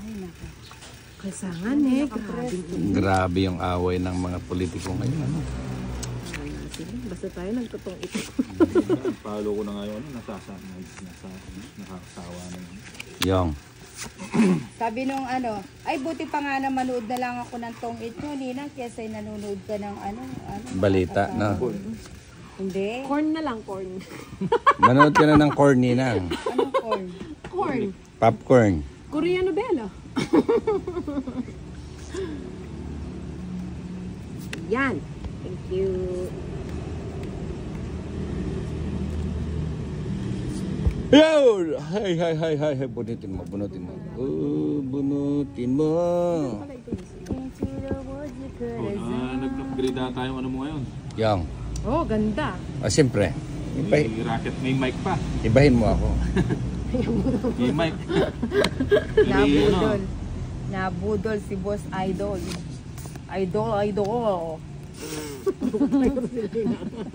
Ay, naka. Kalsangan eh. Grabe yung away ng mga politiko ngayon. Ano? Basta tayo nagtotong ito. Palo ko na ngayon, nakakasawa na yun. Yung. Sabi nung ano, ay buti pa nga na manood na lang ako ng tong ito, Nina, kesa nanonood ka ng ano. Balita, no? Hindi. Corn na lang, corn. Manood ka na ng corn, Ninang. Anong corn? Corn. Popcorn. Korean novela. Yan. Thank you. Yo! Hay. Bunutin mo. Bunutin mo. Nag-upgrade na tayo ano mo ngayon. Yang. Oh, ganda. Siyempre. May racket, may mic pa. Ibahin mo ako. May mic. Nabudol. Nabudol si Boss Idol. Idol.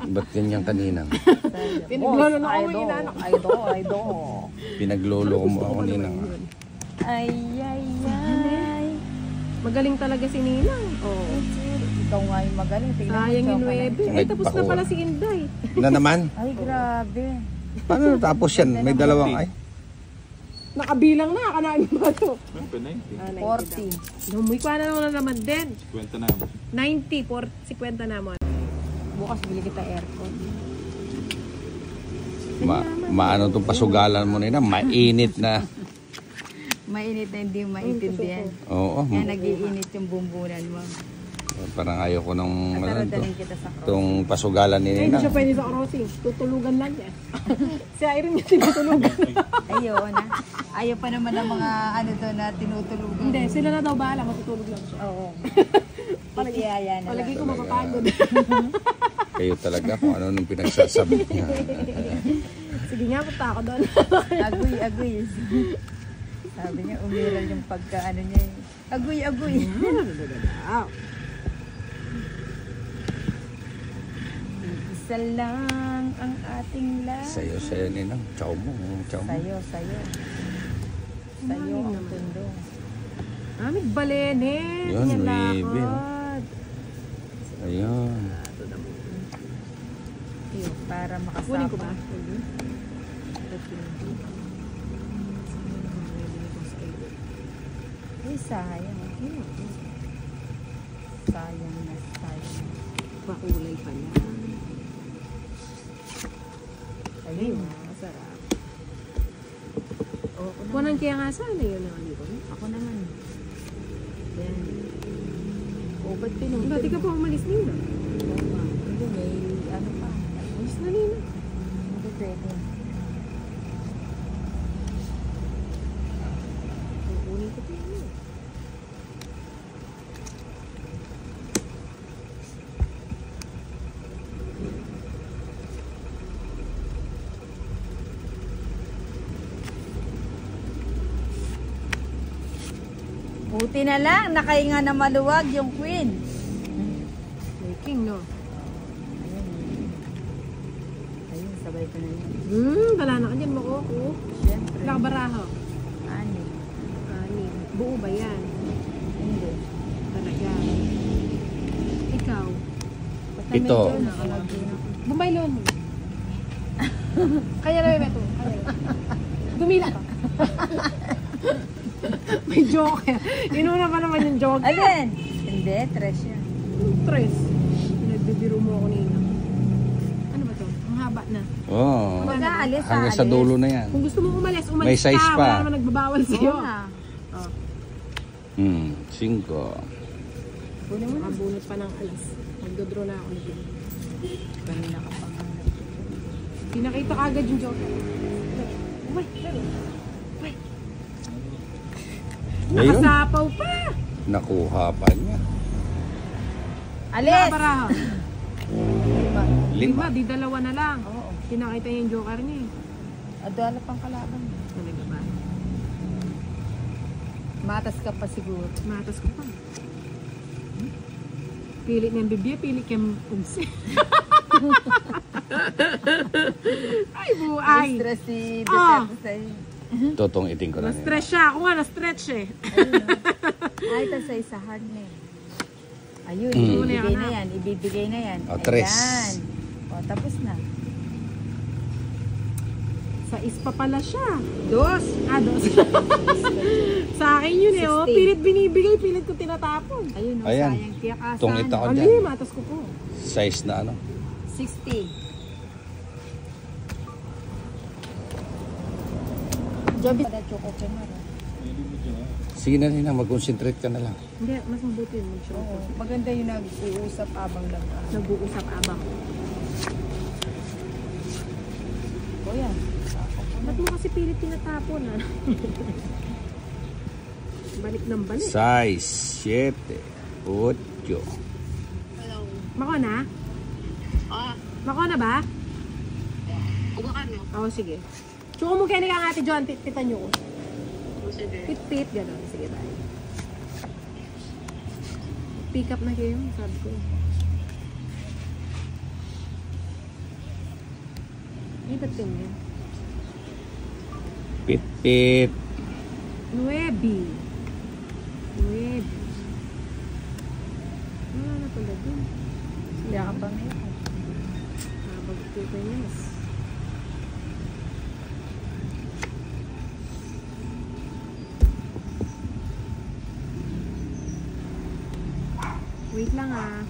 Ba't ganyan kanina? Pinaglolo na ako yung inanak. Idol. Pinaglolo ko mo ako, Ninang. Ay. Magaling talaga si Ninang. Oh. Ikaw nga yung magaling. Sayang yung 9. Eh, tapos na pala si Inday. Na naman? Ay, grabe. Paano natapos yan? May dalawang ay? Nakabilang na. Kanaan ba ito? 40. Lumuy ko na naman din. 50 na. 90, 50 na mo. Bukas bili kita aircon. Maano itong pasugalan mo, Ninang? Mainit na. Mainit na hindi maintindihan. Oo. Kaya nag-iinit yung bumbunan mo. Parang ayaw ko nung Nadaradaling kita sa cross. itong pasugalan ni Ay, hindi Ninang. siya pwede sa crossing. Tutulugan lang yan. Si Iron niya tinutulugan. Ayaw na. Ayaw pa naman ng mga ano doon na tinutulugan. Hindi, sila na daw bahala. Matutulog lang siya. Oo. Palagi na Palagi lang. ko mapapagod. Kayo talaga kung ano nung pinagsasabi niya. Sige nga, punta ako doon. Agoy. Sabi niya, umiral yung pagka ano niya. Agoy. Isa lang ang ating lahat. Sa'yo, Ninang. Chow mo. Sayo. Sayo ang tundo. Amig balenin. Yun, Yan baby. lakad. Ayun. Para makasama. Kunin ko ba? Ay, sayang. Sayang. Pakulay pa niya. Ayun. Masarap. Ako naman. Kunan kaya nga sana yun ang ano ko. Ako naman. Yan. O, ba't Dati ka pa umalis nila. Hindi, may ano pa. Umalis na nila. Hindi pwede. Kukunin ko pa yun. Buti na lang, nakahinga na maluwag yung queen. May king, no? Ayun, sabay ko na yun. Wala na ka dyan, makoko. Siyempre. Wala ka baraho. Ani. Buo ba yan? Hindi. Talaga. Ikaw. Ito. Bumaylo mo. Kaya na ito. Dumila ka. May joker. Inuna pa naman yung joker. Alin? Hindi, trash yan. Tres. Nagbibiro mo ako nina. Ano ba to? Ang haba na. Oo. Mag-aalis, Hanggang sa dulo na yan. Kung gusto mo umalis May size ka. pa. Wala naman nagbabawal sa'yo. Oo na. 5. Kunin mo na. Nakabunot pa ng alas. Magdodraw na ako nito. Kanina ka pa. Pinakita ka agad yung joker. Uy, Ayun. nakasapaw pa. Nakuha pa niya. Alis! Baraho. 5. Di dalawa na lang. Oo. Pinakita niya yung joker niya eh. Adala pang kalaban. Talaga ba? Matas ka pa siguro. Matas ko pa. Pilit ng bibya, pilit kang pugsi. Ay, buhay. Stress si Duterte sa'yo. Tutungitin ko na nila. Na-stretch siya. Ako nga, na-stretch eh. Ay, ito sa isahan na eh. Ayun, Mm. ibibigay na yan. Ibibigay na yan. O, tres. Ayan. O, tapos na. Sa ispa pala siya. Dos. Dos. Sa akin yun eh. Oh. 16. Pilit binibigay, pilit ko tinatapon. Ayun, o, Ayan. sayang. Tiyakasan. Tungit ako Ali, dyan. matas ko po. Size na ano. 60. Joby. Pada choco kemar. Sige na Nina, mag-concentrate ka na lang. Hindi, mas mabuti yung mag-show. Oo, maganda yung nag-uusap abang lang. Nag-uusap abang. O yan. Ba't mo kasi pilit tinatapon ah? Balik ng balik. Size 7, 8. Mako na? Mako na ba? Oo, sige. Tsaka mo kaya nga ate John, titan nyo ko. Pit-pit, gano'n. Sige tayo. Pick up na kayo, sabi ko. Ay, ba't ganyan? Pit-pit. 9. 9. Wala na pala dun. Kaya ka pa ngayon. Habag ko kayo. Wait lang ah.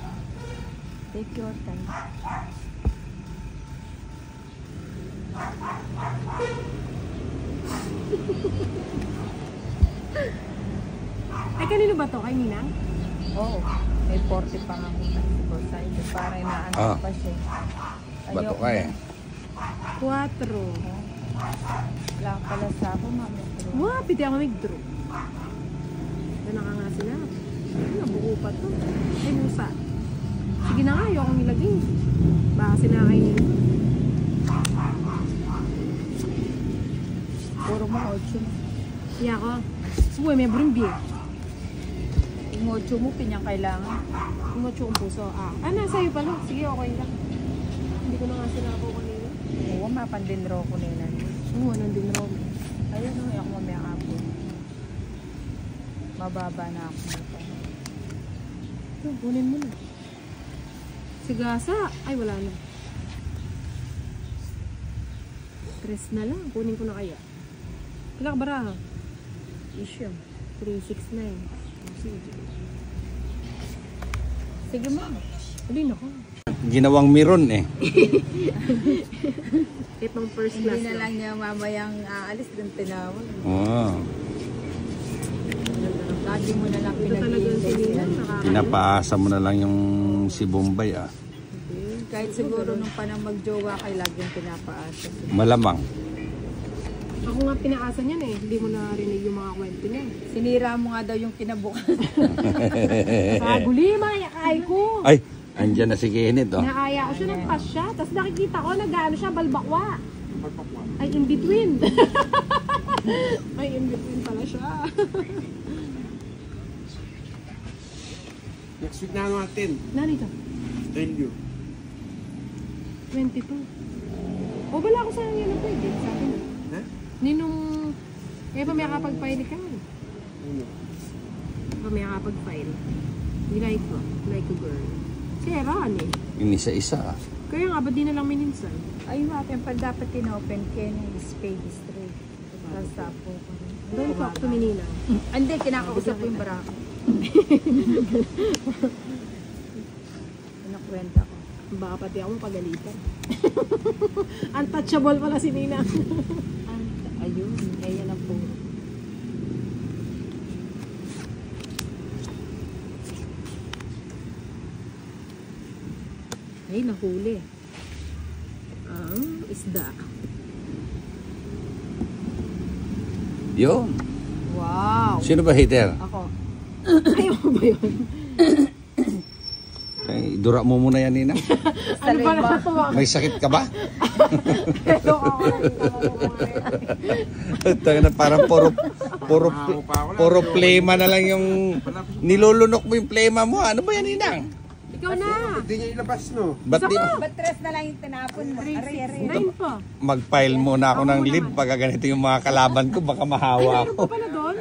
Take your time. Ay, kanino ba to? Kay Ninang? Oo. May 40 pa nga ako sa ito. Para inaano Ah. pa siya. Bato ka eh. 4. Wala pala sa ako, mami. Wow, piti ako nag-draw. Doon ka nga sila. Ay, nabuo pa to. Ay, musa. Sige na nga, ayoko nilagay. Baka sila kay Ninang. Puro mo 8. Iya ko. Uy, may brimbie. Yung 8 mo, pinyang kailangan. Umotso ang puso. Nasa iyo pala. Sige, okay lang. Hindi ko na nga sila ako kanina. Oo, mapandinro ko nila. Oo, nandun raw. Ayun, ako mamaya kapon. Mababa na ako nito. Ito, kunin mo na. Sigasa. Ay, wala na. 3 na lang. Kunin ko na kaya. Pila ka bara? Issue. 369. Sige. Sige mo. Alin ako. Ginawang miron eh. Itong first class. Hindi na lang niya mamayang aalis doon tinawag. Oh. Lagi mo na lang Ito talaga yung sinilang. Pinapaasa mo na lang yung si Bombay ah. Kahit siguro nung panang magjowa kay laging pinapaasa. Malamang. Ako nga pinaasan yan eh. Hindi mo narinig yung mga kwento niya. Sinira mo nga daw yung kinabukasan. Kaguli, makayakay ko. Ay, andyan na si Kenneth oh. Nakaya ko siya ng pasya. Tapos nakikita ko, nag-ano siya, balbakwa. Ay, in between. Ay, in between pala siya. Next week na ano natin. Narito, Tell you. 22. O, bala ako sa yun na pwede. Sabi niya. Ha? Ninong, kaya pa may kapag-file ka. Ano? Pa may kapag-file. You like ko. Like a girl. Si Eran eh. Inisa-isa ah. Kaya nga, ba't di na lang mininsan? Ayun natin, pag dapat tinopen kayo ng spade straight. Tapos tapo ko rin. Don't talk to me, Nina. Hindi, kinakausap ko yung barako. Pinakwenta ko. Baka pati ako mapagalitan. Untouchable pala si Nina. Ayun, kaya na po. Ay, nahuli. Isda. Yun. Wow! Sino ba hater? Ako. Ayaw mo ba yun? Ay, dura mo muna yan, Nina. Ano ba nakatawa? May sakit ka ba? Pero ako Tayo na parang puro plema na lang yung nilulunok mo yung plema mo. Ano ba yan, Ninang? Ikaw na. Hindi niya ilabas, no? Ba't di Ba't tres na lang yung tinapon mo? Aray, aray. 9 pa. mag-file muna ako ng leave pagka ganito yung mga kalaban ko, baka mahawa Meron ako. pa pala doon?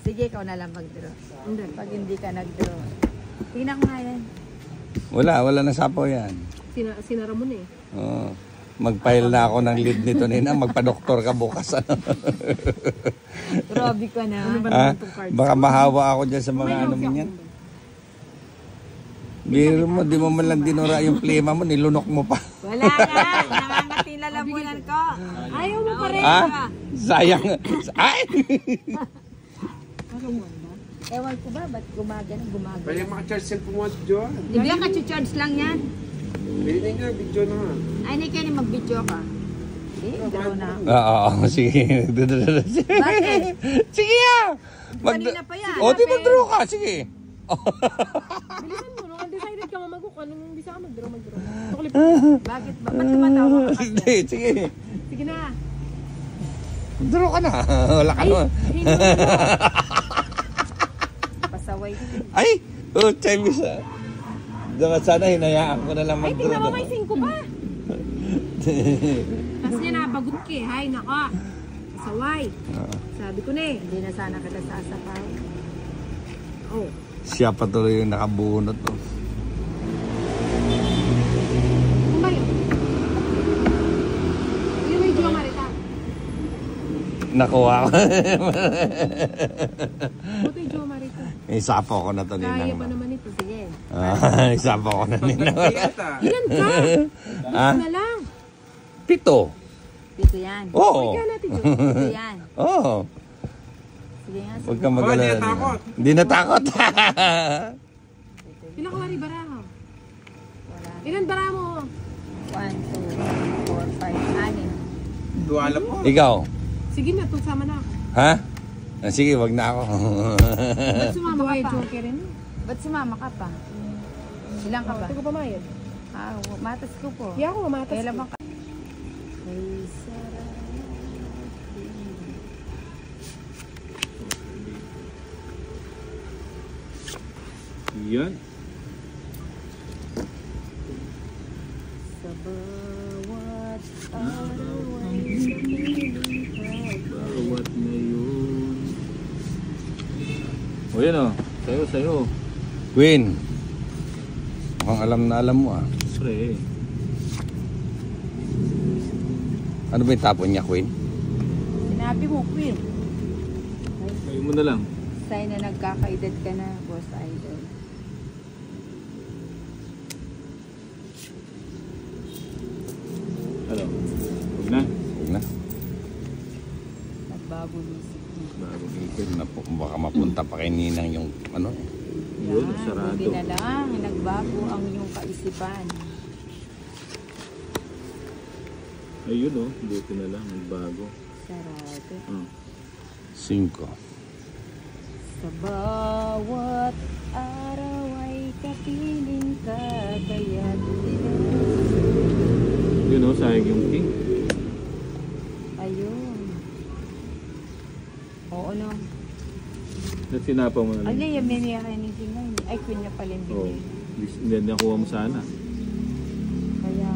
Sige, ikaw na lang mag-draw. Hindi. Pag hindi ka nag-draw. Tingnan ko nga yan. Wala na sapaw yan. Sinara mo na eh. Oo. Mag-file na ako ng leave nito nina, magpa-doktor ka bukas. Ano? Grabe ka na. Ano ba Ha? naman itong cards? Baka mahawa ako dyan sa mga ano mo yan. Biro mo, di mo man lang dinura yung plema mo, nilunok mo pa. Wala na. Nangangati lalamunan ko. Ayaw mo pa rin. Ha? Sayang. Ay! Ewan ko ba, ba't gumagano? Pwede maka-charge cellphone mo, Joan. Di ba ka-charge lang yan? Pwede niya, video na nga. Ay, hindi kayo mag-video ka. Draw na. Oo, sige. Bakit? Sige ah! Kanina pa yan. O, di mag-draw ka, sige. Bilisan mo, no? Undecided ka mamagok. Anong bisa ka mag-draw? Tuklip. Bakit ba? Ba't tumatawa ka? Hindi, sige. Sige na. Draw ka na. Wala ka naman. Pasaway. Ay! Oh, Chinese ah. Dapat sana hinayaan ko na lang Ay, mag-draw. tingnan mo may 5 pa. Tapos niya nabagot ka eh. Hay, naka. Pasaway. Sabi ko na eh. Hindi na sana kita sasakay. Oh. Siya pa tuloy yung nakabunot. Oh. Kung ba yun? Yung may Jowa Marita. Nakuha ko. Buto yung Jowa Marita. Isapo ko na to Kaya ninang. pa naman ito. Sige. Isapo ko na ninang. Yata. Ilan ka? Ah? Na lang. 7. Dito yan. Oo. Ikaw natin yun. Dito yan. Oo. Sige nga. Huwag kang Oh, mag-alala. hindi natakot. Hindi natakot. Ilan ka wari baraho? Wala. Ilan bara mo? 1, 2, 4, 5, 6. Duwala po. Ikaw. Sige na, sama na ako. Ha? Ah, sige, wag na ako. Ba't sumama ka pa? Joker rin. Ba't sumama ka pa? Ilang ka ba? Ito ko pamayad. Ah, matas ko po. Kaya ako mamatas Kailan ko. bang ka? May sarap. Yan. Sa bawat araw ay sabihin ka. Bawat ngayon. O yan o. Sayo. Queen. Mukhang alam mo ah. Pre. Ano ba yung tapon niya, Queen? Sinabi mo, Queen. Kayo mo na lang. Sign na nagkakaedad ka na, boss idol. Ano? Huwag na. Huwag na. Nagbago nisip mo. Bagong ikot. Baka mapunta pa kay Ninang yung ano. Yun, Yan, sarado. buti na lang. Nagbago ang iyong kaisipan. Ayun o. Buti na lang. Nagbago. Sarado. 5. Sa bawat araw ay kapiling ka, kaya Yun o. Sayang yung king. ayun. Oo, no. At sinapa mo na lang. Alay, may niya kayo ni Tingay. Ay, Queen niya pala yung Oo. binili. Hindi nakuha mo sana. Kaya,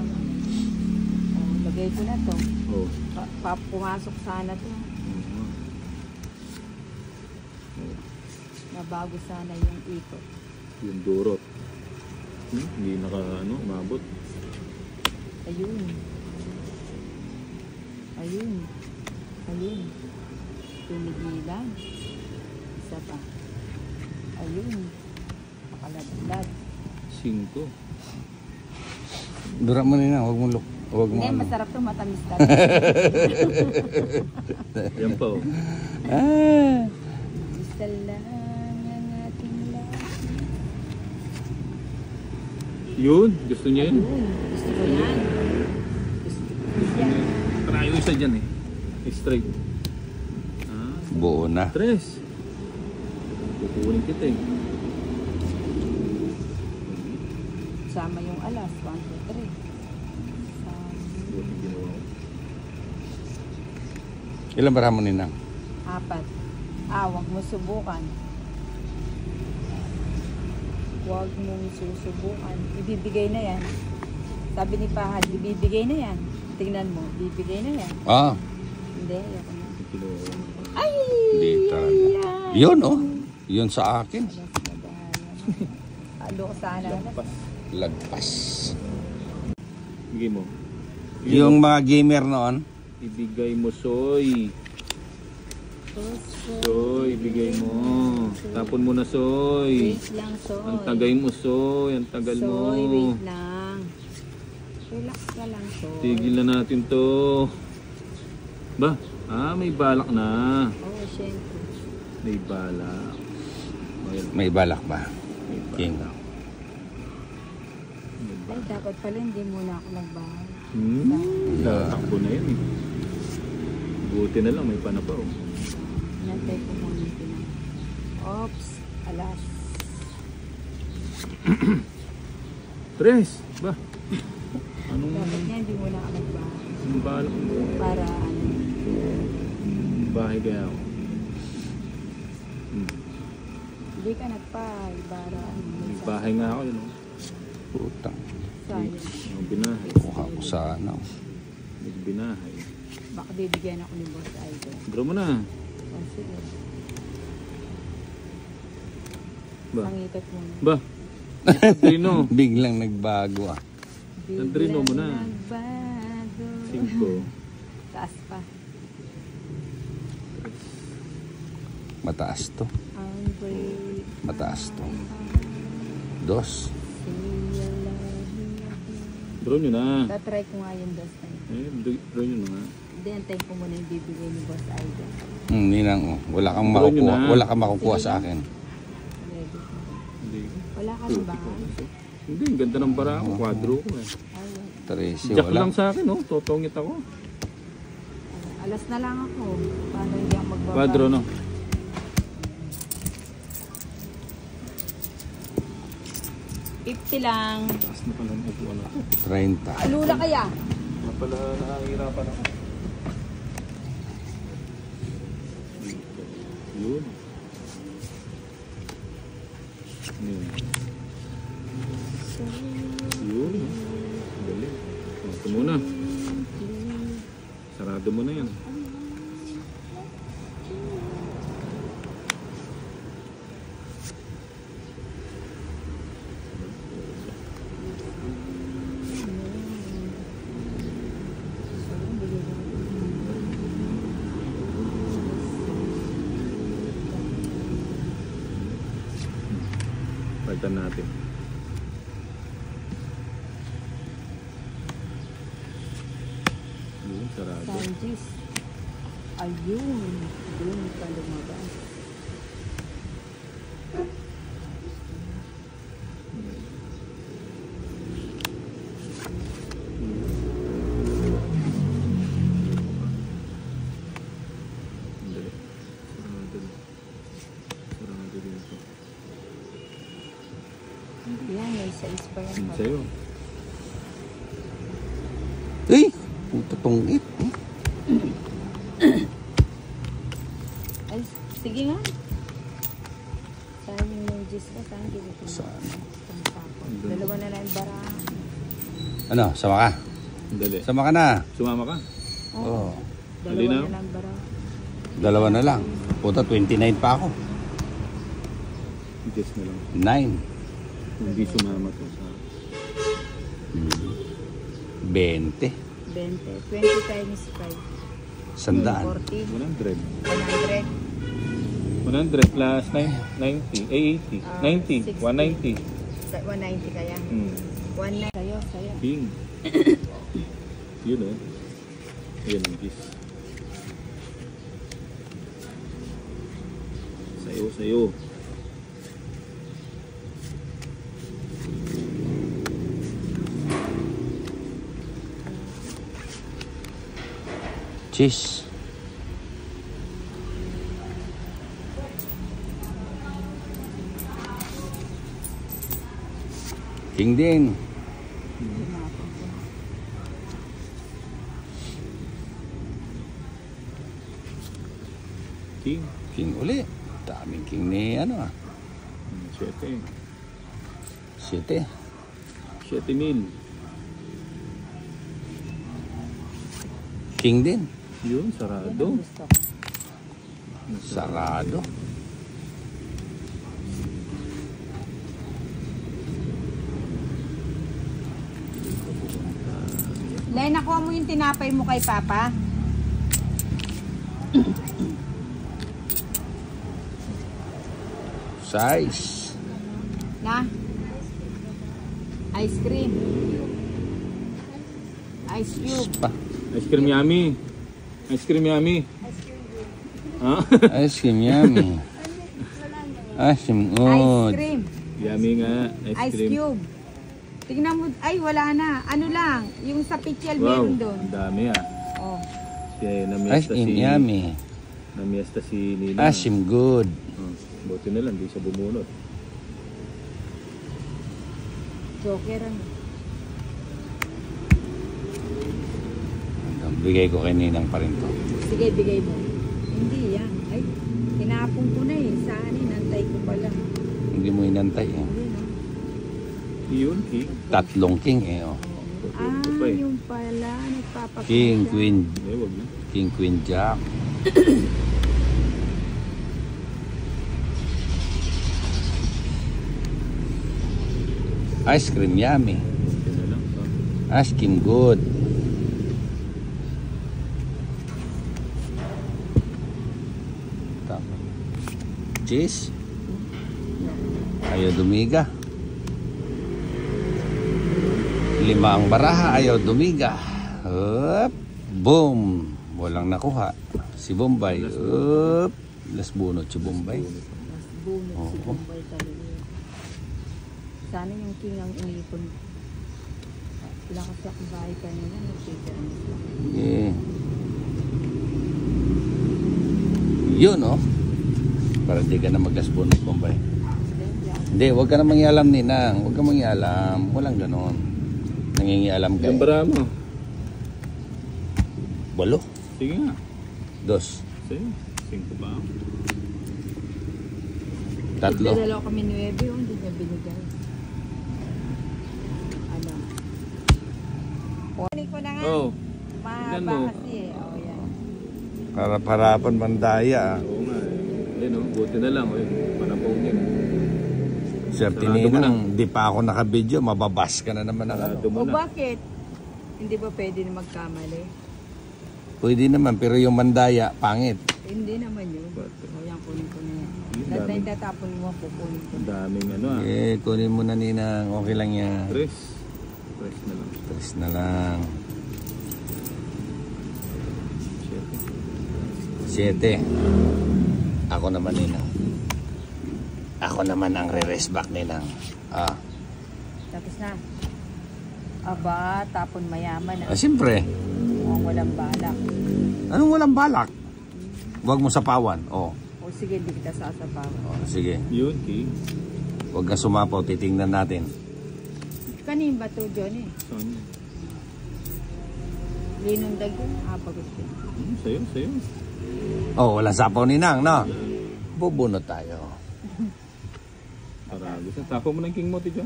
lagay ko na to. Oo. Pumasok sana to. Nabago sana yung ikot. Yung durot. Hindi umabot. Ayun. Tumigilan. Isa pa. Ayun. Makalaglag. 5. Dura mo Ninang, huwag mo look. Huwag mo Hindi, ano. masarap to, matamis ka. Yan pa o. Ah. Isa lang ang ating lahat. Yun. Gusto niya yun. Gusto ko yan. Try yung isa dyan eh. Straight. Buo na. 3. Kukunin kita eh. Sama yung alas. 1, 2, 3. Buti ginawa ko. Ilan bara mo Ninang? 4. Huwag mo subukan. Huwag mong susubukan. Ibibigay na yan. Sabi ni Pahad, ibibigay na yan. Tingnan mo, ibibigay na yan. Ah, Hindi, ayoko na. Kinuha. Ay! hindi talaga. Yun, oh. Yun sa akin. Alo ko sana. Lagpas. Bigay mo. Yung mga gamer noon, Ibigay mo, Soy. Soy, ibigay mo. Tapon mo na, Soy. Wait lang, Soy. Ang tagay mo, Soy. Ang tagal mo. Soy, wait lang. Relax ka lang, Soy. Tigil na natin to. Ba? May balak na. Oo, syempre. May balak. may balak ba? King. Ay, dapat pala hindi muna ako nagbahay. Takbo na yun eh. Buti na lang, may panabaw. Nantay ko muna yung pinang. Oops, alas. Tres! Ba? Anong Dapat niya hindi muna ako nagbahay. balak mo? Para ano, Bahay kaya ako. hindi ka nagpahay. Para ano, May bahay nga ako yun. Putang. sayang. Ang binahay. Kuha ko sa ano. May binahay. Baka bibigyan ako ni Boss Idol. Draw mo na. Oh, sige. Ba? Pangitat muna. Ba? Adreno. Biglang nagbago ah. Adreno mo na. Nagbago. 5. Taas pa. Mataas to. Hungry. Mataas to. Dos. Draw nyo na. Tatry ko nga yung Boss Idol. Draw nyo na nga. Hindi, antayin ko muna yung bibigay ni Boss Idol. Hindi lang oh. Wala kang Draw nyo makukuha. na. Wala kang makukuha sa akin. Ready. Hindi. Wala ka na ba? Hindi, ang ganda ng bara ko. Quadro ko eh. Ayun. Tracy, Jack wala. lang sa akin, oh. Totongit ako. Alas na lang ako. Paano hindi ako magbaba? Quadro, no? $50 lang. Taas na pala ang upuan ako. 30. Alula kaya? Wala pala nakahirapan ako. Yun. Yun. Yun. Galing. Ito muna. Sarado mo na yan. Palitan natin. Yun, sarado. Sanjis. Ayun. Doon ka lumabas. Dali. Sarado. Sarado dito. Yan, may size pa yan. Yun sa'yo. Eh! Puta tongit. Ay, sige nga. Sayang yung Gis ka. Saan dito? Saan? Dalawa na lang yung bara. Ano? Sama ka? Dali. Sama ka na. Sumama ka. Oo. Dalawa Malinaw? na lang bara. Dalawa na lang. Puta, 29 pa ako. Just na lang. 9. Hindi sumama to sa... 20. 20. 20 times 5. Sandaan. 40. 100. 100. 100 plus 90. 80. 90. 190. 190 kaya. 190. Sayo, sayo. Bing. Yun o. Ayan ang kiss. Sayo, sayo. Cheese. King din. King. King uli. Daming king ni ano ah. 7. 7. 7,000. King din. Yun, Yan sarado. ang gusto ko. Sarado. Lay, nakuha mo yung tinapay mo kay Papa? Size. Na? Ice cream. Ice cube. Pa. Ice cream yummy. Ice cream yummy. Ha? Ice cream yummy. Ice cream Ice good. cream. Yummy nga. Ice Ice cream. cube. Tignan mo. Ay, wala na. Ano lang. Yung sa pichel Wow, meron doon. ang dami ah. Oh. Kaya Ice namiesta cream si... yummy. Namiesta si Nina. Ice cream good. Oh, buti na lang, di siya bumunot. Joker ano. Bigay ko kay Ninang pa rin to. Sige, bigay mo. Hindi yan. Ay, tinapon ko na eh. Saan eh? Nantay ko pala. Hindi mo inantay eh. Hindi no? Yun, king. 3 king eh. Oh. Ah, Ito pa eh. yung pala. Nagpapakita. King, queen. Eh, wag na. King, queen, jack. Ice cream yummy. Buti na lang. Oh. Ice cream good. Tama. Cheese. Ayaw dumiga. 5 ang baraha, ayaw dumiga. Up. Boom. Walang nakuha. Si Bombay. Up. Las bunot si Bombay. Mas bunot si Oo. Bombay talaga. Sana yung king ang inipon. Wala kasi akong bahay kanina. Nagsigaan. Yeah. Yun, oh. Para di ka na maglasbunot, Bombay. Hindi, huwag ka na mangyalam, Ninang. Huwag ka mangyalam. Walang ganon. Nangingialam ka. Yung bara mo. 8. Sige nga. 2. Sige. 5 ba? 3. Dalaw kami 9. Hindi niya binigay. Ano? Kunin ko na nga. Oh. Mahaba Tingnan mo. kasi eh. Oh, yan. Harap-harapan mandaya. Oo nga eh. Ayun oh, buti na lang. Panapaw niya. Swerte Sarado mo Ninang, di pa ako nakabidyo. Mababas ka na naman ng ano. Sarado mo O na. bakit? Hindi ba pwede na magkamali? Pwede naman, pero yung mandaya, pangit. Hindi naman yun. Bakit? O yan, kunin ko na yan. Yung Lahat na dami. yung tatapon mo, kukunin ko. Ang daming ano ah. Eh, kunin mo na, Ninang. Okay lang yan. Press. Press na lang. 3 na lang. Shit. 7. Ako naman, Ninang. Ako naman ang re-rest back, Ninang. Ah, Tapos na. Aba, tapon mayaman ah siyempre. Mukhang walang balak. Anong walang balak? Huwag mo sapawan. Oh, O sige, hindi kita sasapawan. oh sige. Yun, king. Huwag kang sumapaw. Titingnan natin. Kanin ba to, Johnny? Saan yun? Linundag yun. Pagod ko. Sa'yo, sa'yo. Oh, walang sapaw, Ninang, no? Bubunot tayo. Paragos na. Tapo mo na yung king mo, Tidyo.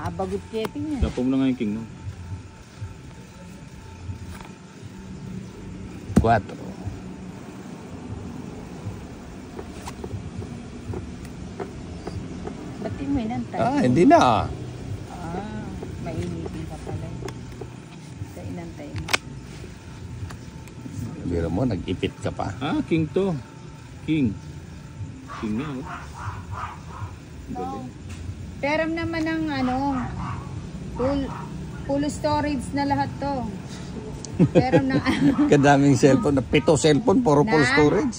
Bagot keting yan. Tapo mo na nga yung king mo. 4. Ba't di mo inantay? Ah, hindi na. Mainitin ka pala. Sa inantay mo. Biro mo, nag-ipit ka pa. Ah, king to. King. King nga, oh. Galing. Pero naman ang ano, full storage na lahat to. Pero na Kadaming cellphone. 7 cellphone, puro full Na? storage.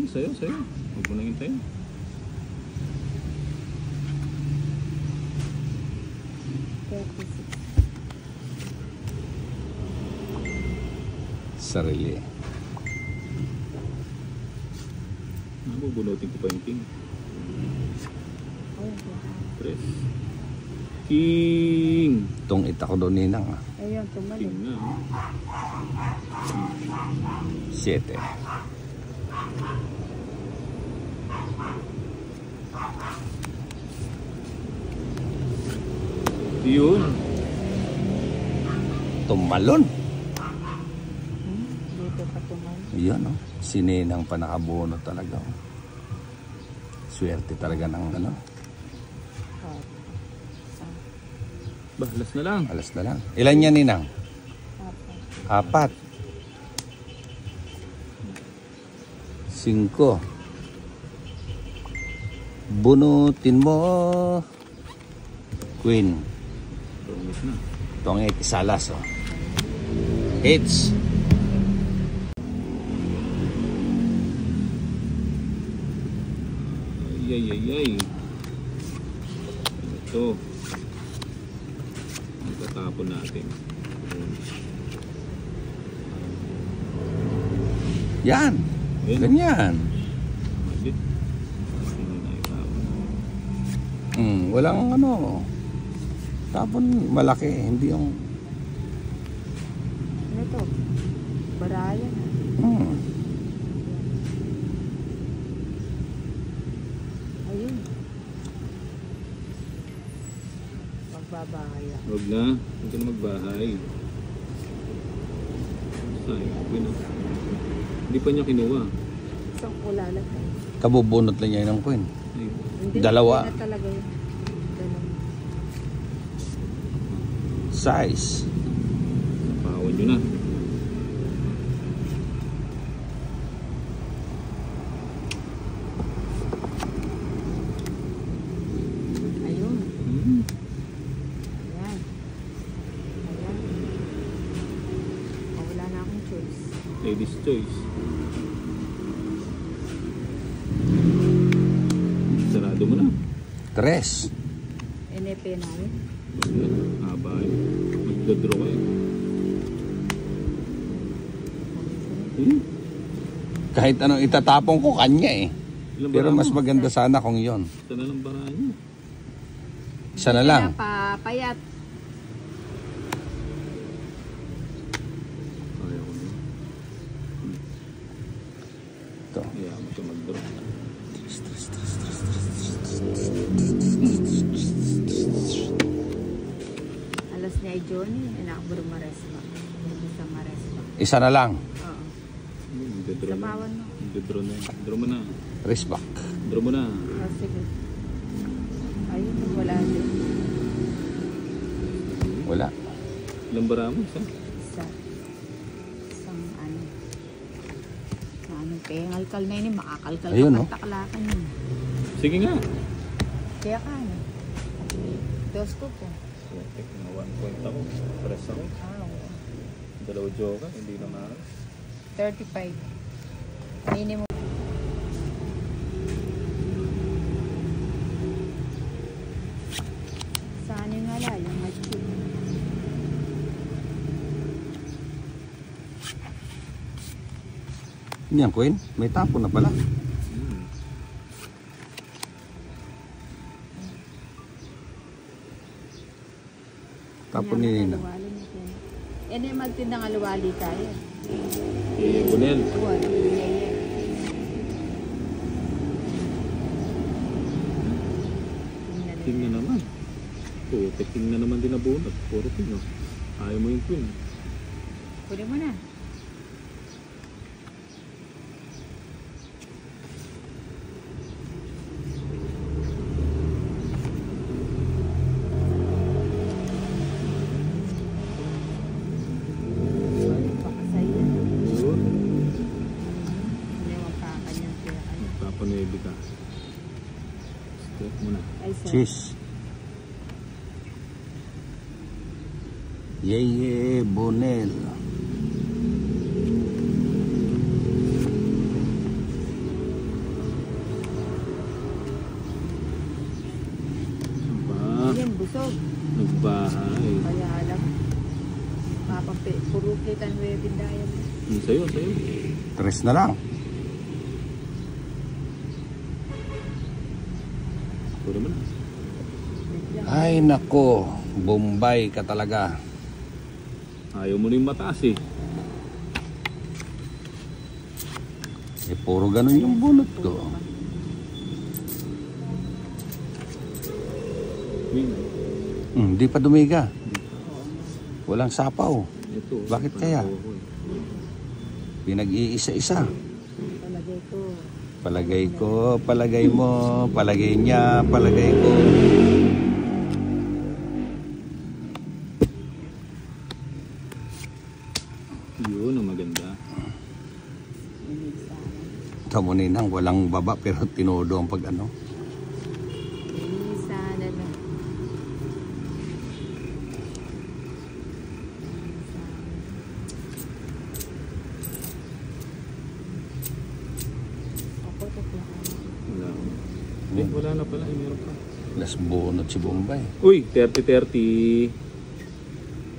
Sa'yo, sa'yo. Huwag mo nang hintayin. Sarili. Bubunutin ko pa yung king. Press. King. Itong itako doon, Ninang. Ayun, tumalo. King na, oh. 7. Yun. Tumalon. Dito pa tumal. Yan, oh. Sininang pa nakabuno talaga. Oh. Swerte talaga ng ano. Balas na lang. Alas na lang. Ilan yan, Ninang? Apat. 4. 5. Bunutin mo. Queen. Tungit na. Tongit, isalas, oh. Hits. Ay. Ito. Itatapon natin. Yan. Ayun. Ganyan. Malit. Hindi na itapon. Walang ano. Tapon malaki. Hindi yung... Ano to? Barayan. Ayun. Magbabahaya. Huwag na. Huwag ka na magbahay. Sayang. Queen. Hindi pa niya kinuha. Isang kulalak. Kabubunot lang niya ng queen. Ay, Hindi, Dalawa. hindi na talaga yun. Dalawa. Size. napawan nyo na. Ayun. Hmm. Ayan. Ayan. Oh, wala na akong choice. Ladies' choice. Sarado mo na. 3. NP na rin. Haba yun. Magdadraw kayo. Kahit anong itatapon ko, kanya eh. Ilang Pero bara mas mo? maganda sana kung yon. Isa na lang baraan nyo. Isa na lang. Papayat. Ayaw ko na. Ito. Ayaw mo ito magdraw. Alas niya ay Johnny. Anak ko maresma. Isang maresma. Isa na lang. Oo. Magdadraw na. Sabawan mo. Magdadraw na. Draw mo na. Race back. Draw mo na. Oh, sige. Ayun, wala din. Wala. Ilang bara mo? Isa? Isa. Isang ano. Ano, pengalkal na yun. Makakalkal Ayun, ka no? taklakan yun. Sige nga. Kaya ka ano. Dos ko po. Swerte, mga 1 point ako. Press ako. Dalawa joker, hindi na maaras. 35. Minimum. Saan yung nga yung machine? Yan, Queen. May tapo na pala. Tapo ni Nina. Yan yung magtindang aluwali tayo. Bunel. Tuwan. King na naman. Puti, king na naman din nabunot. Puro king, oh. Ayaw mo yung queen. Kunin mo na. Yun. Ay, Papanuebi ka. Step mo na. sir. Cheese. Yeye Bonel. Ba? Yan, busog. Nagbahay. Kaya alam. Puro kitan webin dahil. Sa'yo, sa'yo. 3 na lang. Puro mo na. Ay nako. Bombay ka talaga. Ayaw mo na yung mataas eh. Eh puro ganun yung bunot ko. Queen. Hindi pa dumiga. Walang sapaw. Ito. Bakit kaya? Ako, eh. Pinag-iisa-isa. Palagay ko. Palagay ko, palagay mo, palagay niya, palagay ko. Yun ang maganda. Tamo ninang, walang baba pero tinodo ang pag ano. Sana na. Ako, tatlo. Wala. Eh, wala na pala. Eh, meron pa. Las bunot si Bombay. Uy, 30-30.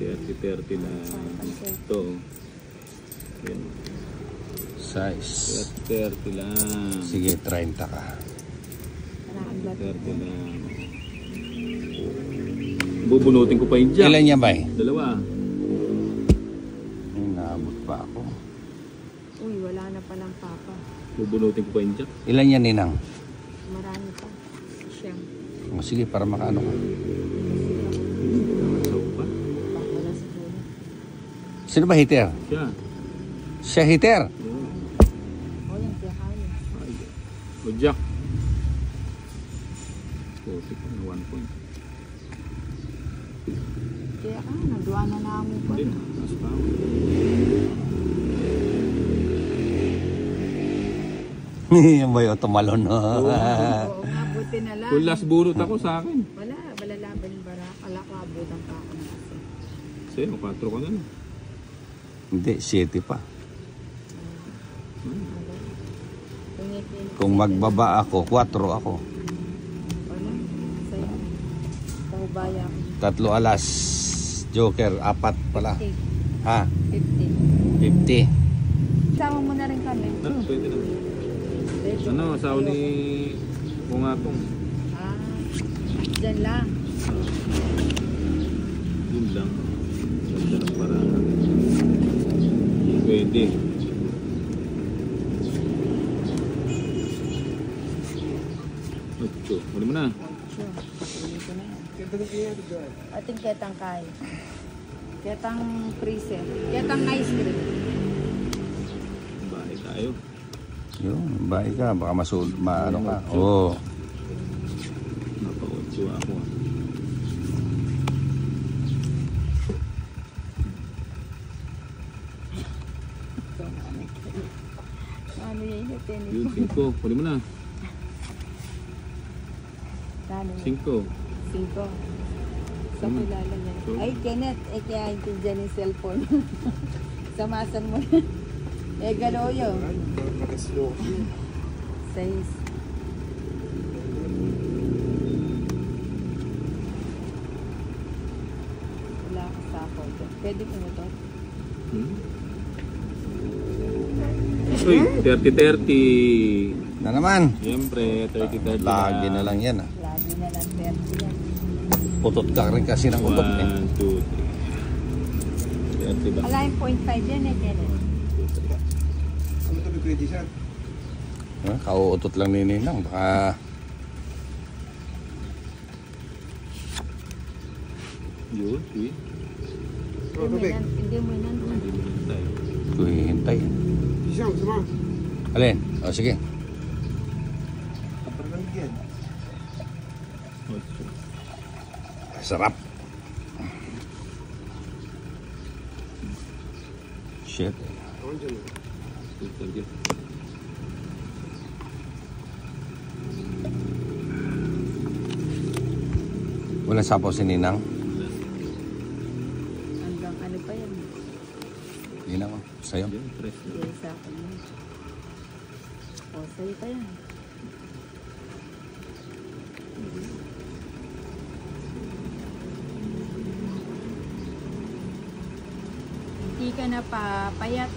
30-30 na. Ito. Yan. Size. 30 lang. Sige, 30 ka. 30 lang. Bubunutin ko pa yung jack. Ilan yan ba eh? Dalawa. Ay, naabot pa ako. Uy, wala na palang papa. Bubunutin ko pa yung jack. Ilan yan, Ninang? Marami pa. Siyang. O, sige, para makaano ka. So pa. Wala siguro. Sino ba hitter? Siya. Siya hitter. O yan, kaya kaya. Ay, o jack. Putik na 1 point. Kaya nagawa na namin pa. Hindi na. Mas pa ako. Yan ba yung tumalon? No? Oo nga, buti na lang. Kung last burot ako sa akin. Wala, balalaban yung bara. Wala ko abutan pa ako na kasi. Sa'yo, 4 ka na. Hindi, 7 pa. Tingin-tingin. Kung magbaba ako, 4 ako. Wala, sa'yo. Pahubaya ako. 3 alas. Joker, 4 pala. 50. Ha? 50. 50. Sama mo na rin kami. Ano, pwede na. Ano, asawa ni Pungatong. Ah, dyan lang. Yun lang. Ganda ng paraan. Pwede. Ocho. Huli mo na. Sure. Tuloy ko na yan. Ganda ng kaya ito, Joel. Ating ketang kay. Ketang freezer. Ketang ice cream. Bahay tayo. Yun, bahay ka. Baka maano ka. Oo. Napa-8 ako. Ano yun yung tennis? Yun, 5. Huli mo na. Kano? 5. 5. Sa kilala niya. Ay, Kenneth. Eh, kaya hindi dyan yung cellphone. Samasan mo na. Eh, galoyo. Ay, mag-slow. 6. Wala ka sa ako. Pwede ko mo to? Uy, 30-30. Na naman. Siyempre, 30-30 Lagi na lang yan. Lagi na lang 30 yan. Putot ka rin kasi ng utot eh. 1, 2, 3. 30 ba? Wala yung 0.5 yan eh, Kenneth. Ano ito, pwede siya? Kauutot lang ni Ninang. Baka Yun, sweet. Oh, tubig. Hindi mo yan. Hindi mo na tayo. hintay. Siyang, sama. Alin? O sige. Para lang yan. 8. Sarap. Shit. Ako dyan. Sige. Walang sapaw si Ninang. Hanggang ano pa yan. Ninang, sa'yo. Yan, fresh na. Hindi sa akin yan. O, sa'yo pa yan. Hindi ka na papayat.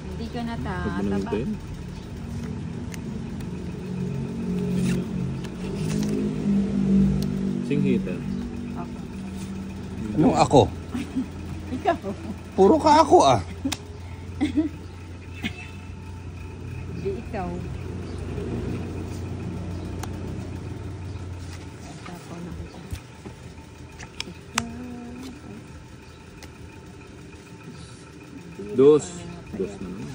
Hindi ka na Huwag mo na tataba. hintayin. Sing heater. Ako. Anong ako? Ikaw. Puro ka ako ah. Hindi ikaw. Tapo na kita. Dos na naman.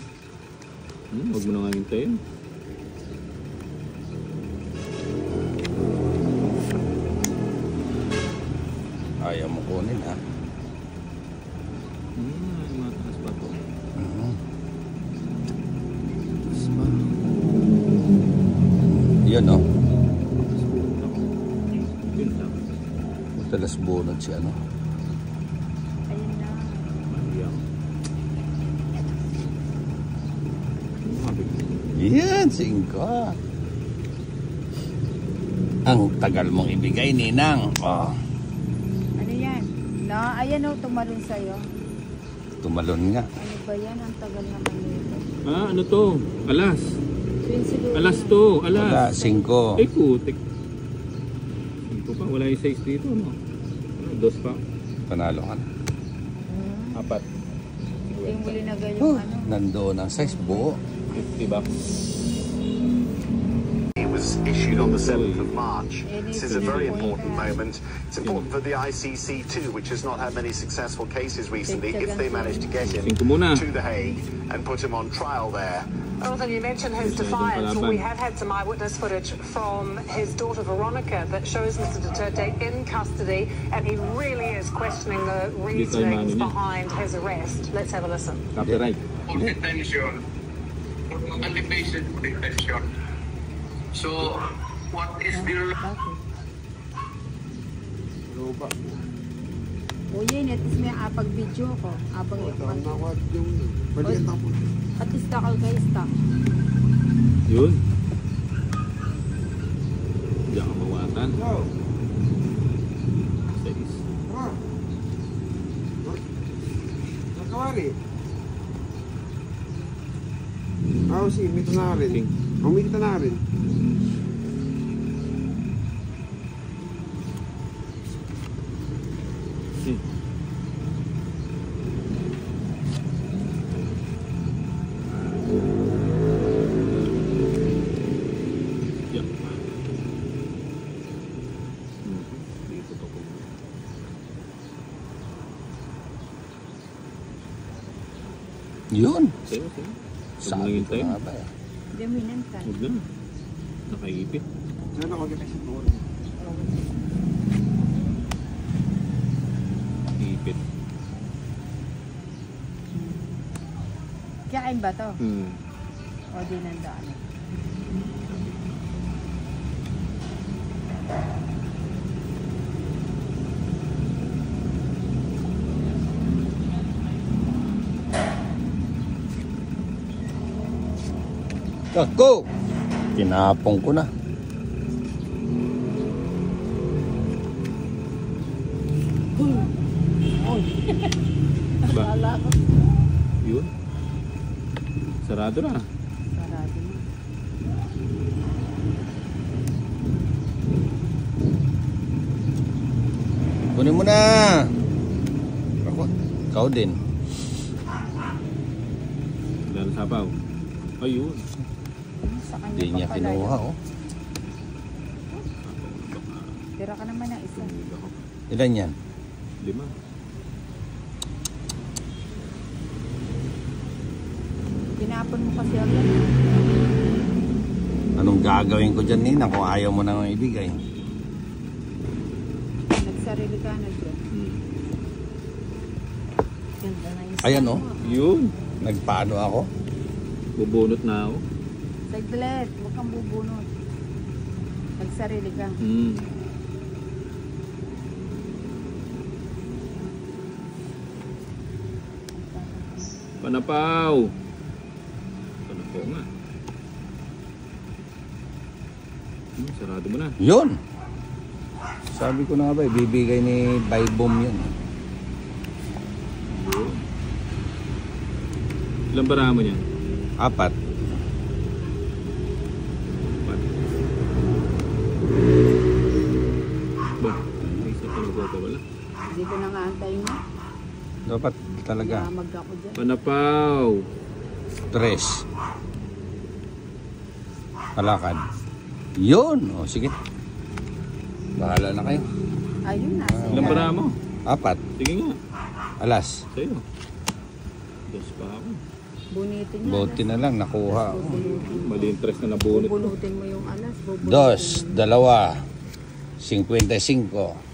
Huwag mo na nga hintayin. Ayaw mo kunin ha. Mataas pa to. Yun no. Yun lang. Matalas bunod siya no. Ayun na. Mayang. Yan, 5. Ang tagal mong ibigay, Ninang. Oh, Ano yan? No, ayan o, tumalon sa'yo. tumalon nga. Ano ba yan? Ang tagal naman nito. Ano to? Alas. Pinsiluro Alas yan. to. Wala, Alas. 5. Ay, kutik. 5 pa. Wala yung 6 dito, no? 2 pa. Panalo ka na. 4. Yung muli na gayong Oh, ano. nandoon ang size buo. 50 bucks. It was issued on the 7th of March. This is a very important moment. It's important for the ICC too, which has not had many successful cases recently, if they manage to get him 5 muna. to The Hague and put him on trial there. Jonathan, you mentioned his defiance. Well, we have had some eyewitness footage from his daughter Veronica that shows Mr. Duterte in custody, and he really is questioning the reasonings behind his arrest. Let's have a listen. Copyright. Detention, unlimited detention. So, what is the Bakit? Ano ba? O yun, at least may apag-video ko. Abang yung Tama na ako at yung balikan ako. At least takal kayo, stock. Yun. Diyan ka mawatan. Yo! 6. Tara! Nakawari. Si, may ito na rin. King. May ito na rin. Diyan. Dito to po. Yun. Sa'yo, sa'yo. Huwag mo Sabi nang ko hintayin. na ba eh. Dominant ka. Huwag na. Nakaipit. Saan ako kita sa tuwan? Ipit. Kakain ba to? Hmm. O di nandaan. Go! Tinapong ko na. Ba? Wala ko. Yun. Sarado na. Sarado na. Kunin mo na. Ako, ikaw din. Wala na sapaw. Ayun. Sa kanya Hindi niya pa pala kinuha yun. oh. Tira ka naman ng isa. Ilan yan? 5. Tinapon mo kasi agad. Anong gagawin ko dyan, Nina, kung ayaw mo nang ibigay? Nagsarili ka na dyan. Ganda na yung Ayan oh. Yun. Nagpaano ako? Bubunot na ako. Saglit, huwag kang bubunot. Nagsarili ka. Hmm. Panapaw. Panapaw nga. Sarado mo na. Yun! Sabi ko na nga ba, bibigay ni Baybom yun. Yun. Ilang baraha mo niyan? 4. 4. Ba? May isa pa nagpapawala. Hindi ko na nga antayin mo. Dapat talaga. Namag ako dyan. Panapaw. Stress. Palakad. Yun! O, sige. Bahala na kayo. Ayun na. Ilang baraha mo? 4. Sige nga. Alas. Sa'yo. Dos pa ako. Bunitin niya. Buti na lang nakuha. Mali interest na nabunot. Bubulutin mo yung alas. Dos, dalawa, 55.